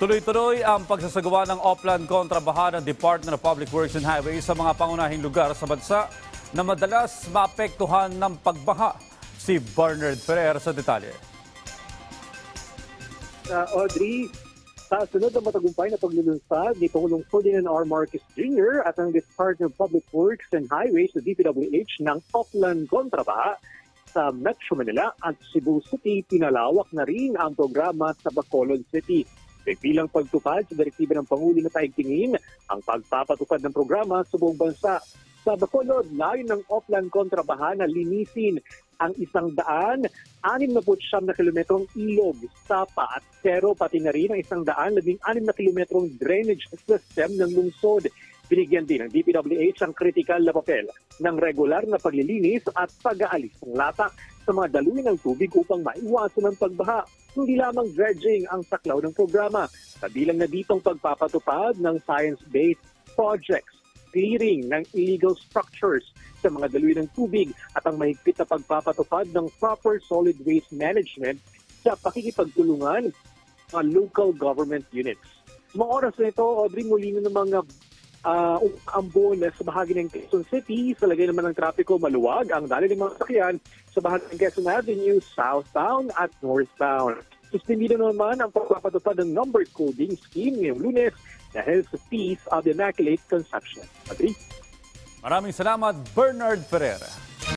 Tuloy-tuloy ang pagsasagawa ng Oplan kontrabaha ng Department of Public Works and Highways sa mga pangunahing lugar sa bansa na madalas maapektuhan ng pagbaha. Si Bernard Ferrer sa detalye. Audrey, sa sunod na matagumpay na paglulunsad ni Pangulong Ferdinand R. Marcos Jr. at ang Department of Public Works and Highways sa DPWH ng Oplan kontrabaha sa Metro Manila at Cebu City, pinalawak na rin ang programa sa Bacolod City. Bilang pagtupad sa direktiba ng Pangulo na taigtingin ang pagpapatupad ng programa sa buong bansa. Sa Bacolod, layon ng Oplan kontrabaha na linisin ang 169 na kilometrong ilog, sapa at sero, pati na rin ang 116 na kilometrong drainage system ng lungsod. Binigyan din ng DPWH ang kritikal na papel ng regular na paglilinis at pag-aalis ng latak sa mga daluyan ng tubig upang maiwasan ang pagbaha. Hindi lamang dredging ang saklaw ng programa. Kabilang na ditong pagpapatupad ng science-based projects, clearing ng illegal structures sa mga daluyan ng tubig at ang mahigpit na pagpapatupad ng proper solid waste management sa pakikipagtulungan ng local government units. Sa mga oras na ito, Audrey, muli na ng mga ambon sa bahagi ng Quezon City. Sa lagay naman ng trapiko, maluwag ang daloy ng mga sakyan sa bahagi ng Quezon Avenue, southbound at northbound. Suspendido naman ang pagpapatupad ng number coding scheme ngayong Lunes dahil sa Feast of the Immaculate Conception. Adri? Maraming salamat, Bernard Ferrer.